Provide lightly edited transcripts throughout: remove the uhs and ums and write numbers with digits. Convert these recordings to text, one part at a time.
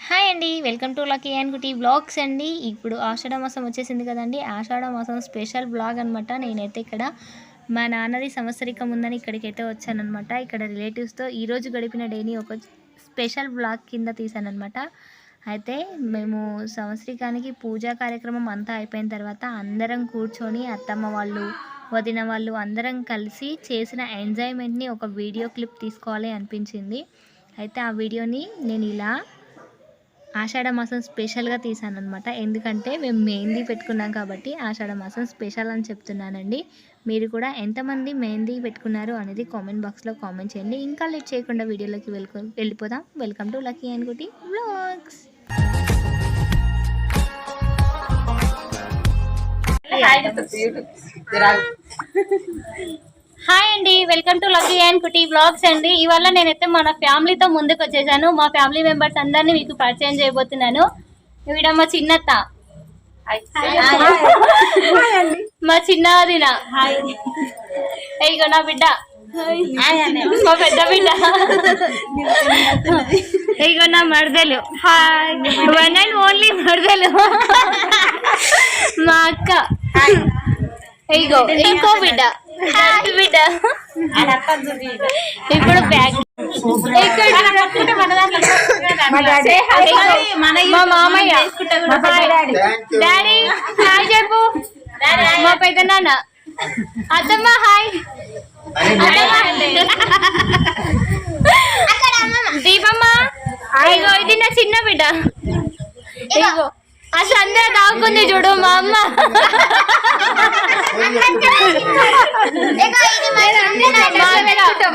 Hi అండి, welcome to Lucky and Kutty blogs అండి. ఇప్పుడు ఆషాఢ మాసం వచ్చేసింది కదండి. ఆషాఢ మాసం స్పెషల్ బ్లాగ్ అనమాట. నేనైతే ఇక్కడ మా నాన్నది సంవత్సరికం ఉందని ఇక్కడికైతే వచ్చానమాట. ఇక్కడ రిలేటివ్స్తో ఈరోజు గడిపిన డేని ఒక స్పెషల్ బ్లాగ్ కింద తీసానమాట. అయితే మేము సంవత్సరికానికి పూజా కార్యక్రమం అంతా అయిపోయిన తర్వాత అందరం కూర్చొని అత్తమ్మ వాళ్ళు, వదిన వాళ్ళు అందరం కలిసి చేసిన ఎంజాయ్మెంట్ని ఒక వీడియో క్లిప్ తీసుకోవాలి అనిపించింది. అయితే ఆ వీడియోని నేను ఇలా ఆషాఢ మాసం స్పెషల్గా తీసాను అనమాట. ఎందుకంటే మేము మెహందీ పెట్టుకున్నాం కాబట్టి ఆషాఢ మాసం స్పెషల్ అని చెప్తున్నానండి. మీరు కూడా ఎంతమంది మెహందీ పెట్టుకున్నారు అనేది కామెంట్ బాక్స్లో కామెంట్ చేయండి. ఇంకా లేట్ చేయకుండా వీడియోలోకి వెళ్ళిపోదాం. Welcome to Lucky and Kutty vlogs. Hi అండి, welcome to Lucky and Kutty blogs అండి. ఇవాళ నేనైతే మన ఫ్యామిలీతో ముందుకు వచ్చేసాను. మా ఫ్యామిలీ మెంబర్స్ అందరినీ మీకు పరిచయం చేయబోతున్నాను. ఈవిడ మా చిన్నత్త, మా చిన్నదిన, ఇగో నా బిడ్డ, మా పెద్ద బిడ్డ, ఇగో నా మరదలు, వన్ అండ్ ఓన్లీ మరదలు మా అక్క, ఇగో ఇంకో బిడ్డ బిడ్డ. ఇప్పుడు బ్యాగ్ మా మామయ్య, డాడీ హాయ్ చెప్పు, మా పెద్ద నాన్న, అత్తమ్మ హాయ్, దీపమ్మ, ఇగో ఇది నా చిన్న బిడ్డ, ఇగో అసలు అందరూ దాక్కుంది చూడు మా అమ్మ.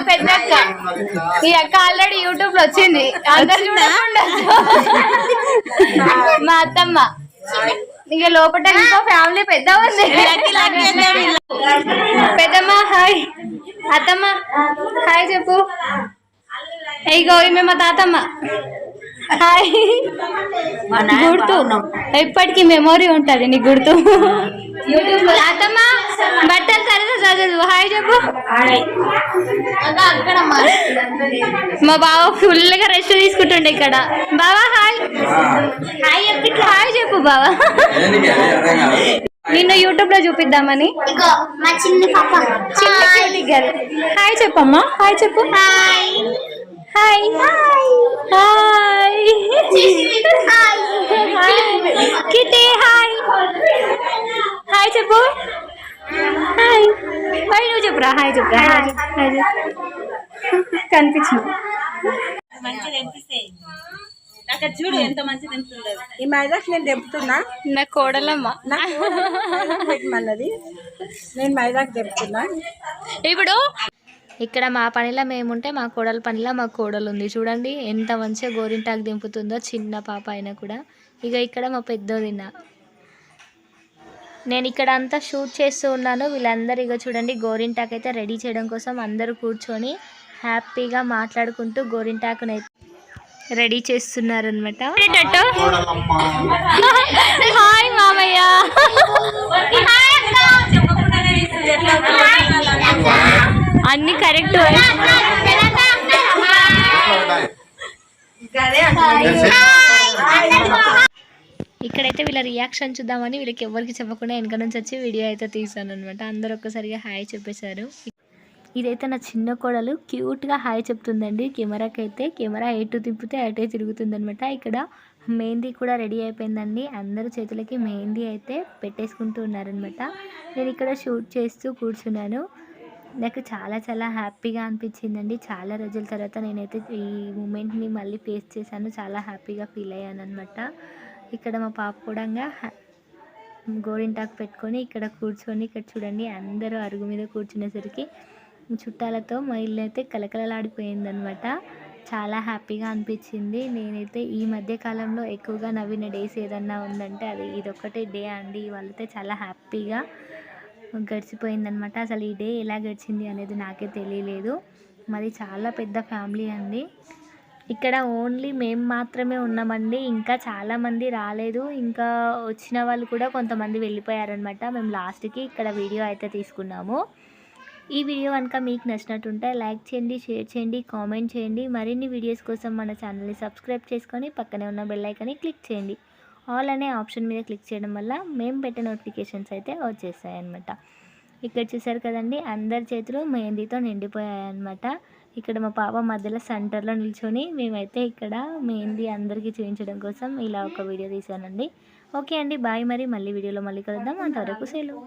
పెద్దక్క, ఈ అక్క ఆల్రెడీ యూట్యూబ్ లో వచ్చింది, అందరు చూడకుండా. మా అత్తమ్మ, ఇక లోపల ఇంకో ఫ్యామిలీ పెద్ద ఉంది. పెద్దమ్మ హాయ్, అత్తమ్మ హాయ్ చెప్పు, ఇగో ఈమె మా తాతమ్మ హాయ్. గుర్తు ఎప్పటికీ మెమొరీ ఉంటుంది నీ గుర్తు. అత్తమ్మ బట్టలు సరిగా చదువు హాయ్ చెప్పు. మా బావ ఫుల్గా రెస్ట్ తీసుకుంటుండే ఇక్కడ. బావా హాయ్, హాయ్ చెప్పి హాయ్ చెప్పు బావా. నిన్ను యూట్యూబ్ లో చూపిద్దామని. హాయ్ చెప్పమ్మా, హాయ్ చెప్పు. Hi hi kitty hi, hi చెప్పు. హాయ్ హాయ్ నువ్వు చెప్పురా, హాయ్ చెప్పురా, హాయ్ కనిపించింది. చూడు ఎంత మంచిది ఈ మైదాక్ నేను తెంపుతున్నా. నా కోడలమ్మ మళ్ళీ నేను మైదాక్ తెంపుతున్నా. ఇప్పుడు ఇక్కడ మా పనిలో మేముంటే మా కోడల పనిలో మా కోడలు ఉంది. చూడండి ఎంత మంచిగా గోరింటాకు దింపుతుందో, చిన్న పాప అయినా కూడా. ఇక ఇక్కడ మా పెద్దోదిన్న, నేను ఇక్కడ అంతా షూట్ చేస్తూ ఉన్నాను. వీళ్ళందరూ ఇక చూడండి గోరింటాకు అయితే రెడీ చేయడం కోసం అందరూ కూర్చొని హ్యాపీగా మాట్లాడుకుంటూ గోరింటాకుని రెడీ చేస్తున్నారనమాట. హాయ్ మామయ్య, అన్ని కరెక్ట్. ఇక్కడైతే వీళ్ళ రియాక్షన్ చూద్దామని వీళ్ళకి ఎవరికి చెప్పకుండా వెనక నుంచి వచ్చి వీడియో అయితే తీసాను అనమాట. అందరూ ఒక్కసారిగా హాయ్ చెప్పేశారు. ఇదైతే నా చిన్న కోడలు క్యూట్గా హాయ్ చెప్తుందండి కెమెరాకి. అయితే కెమెరా ఎటు తిప్పితే అటే తిరుగుతుంది అనమాట. ఇక్కడ మెహందీ కూడా రెడీ అయిపోయిందండి. అందరూ చేతులకి మెహందీ అయితే పెట్టేసుకుంటూ ఉన్నారనమాట. నేను ఇక్కడ షూట్ చేస్తూ కూర్చున్నాను. నాకు చాలా చాలా హ్యాపీగా అనిపించిందండి. చాలా రోజుల తర్వాత నేనైతే ఈ మూమెంట్ని మళ్ళీ ఫేస్ చేశాను. చాలా హ్యాపీగా ఫీల్ అయ్యాను అనమాట. ఇక్కడ మా పాప కూడా గోరింటాకు పెట్టుకొని ఇక్కడ కూర్చొని, ఇక్కడ చూడండి అందరూ అరుగు మీద కూర్చునేసరికి చుట్టాలతో మా ఇల్లు అయితే కలకలలాడిపోయిందనమాట. చాలా హ్యాపీగా అనిపించింది. నేనైతే ఈ మధ్య కాలంలో ఎక్కువగా నవ్విన డేస్ ఏదన్నా ఉందంటే అది ఇదొక్కటే డే అండి. వాళ్ళైతే చాలా హ్యాపీగా గడిచిపోయిందనమాట. అసలు ఈ డే ఎలా గడిచింది అనేది నాకే తెలియలేదు. మాది చాలా పెద్ద ఫ్యామిలీ అండి. ఇక్కడ ఓన్లీ మేము మాత్రమే ఉన్నామండి. ఇంకా చాలామంది రాలేదు. ఇంకా వచ్చిన వాళ్ళు కూడా కొంతమంది వెళ్ళిపోయారనమాట. మేము లాస్ట్కి ఇక్కడ వీడియో అయితే తీసుకున్నాము. ఈ వీడియో కనుక మీకు నచ్చినట్టుంటే లైక్ చేయండి, షేర్ చేయండి, కామెంట్ చేయండి. మరిన్ని వీడియోస్ కోసం మన ఛానల్ని సబ్స్క్రైబ్ చేసుకొని పక్కనే ఉన్న బెల్ ఐకాన్ని క్లిక్ చేయండి. ఆల్ అనే ఆప్షన్ మీద క్లిక్ చేయడం వల్ల మేము పెట్టే నోటిఫికేషన్స్ అయితే వచ్చేస్తాయి అన్నమాట. ఇక్కడ చూసారు కదండి, అందరి చేతులు మెహందీతో నిండిపోయాయి అన్నమాట. ఇక్కడ మా పాప మధ్యలో సెంటర్లో నిల్చొని మేమైతే ఇక్కడ మెహందీ అందరికీ చూపించడం కోసం ఇలా ఒక వీడియో తీసానండి. ఓకే అండి, బాయ్. మళ్ళీ వీడియోలో మళ్ళీ కలుద్దాం. అంతవరకు సెలవు.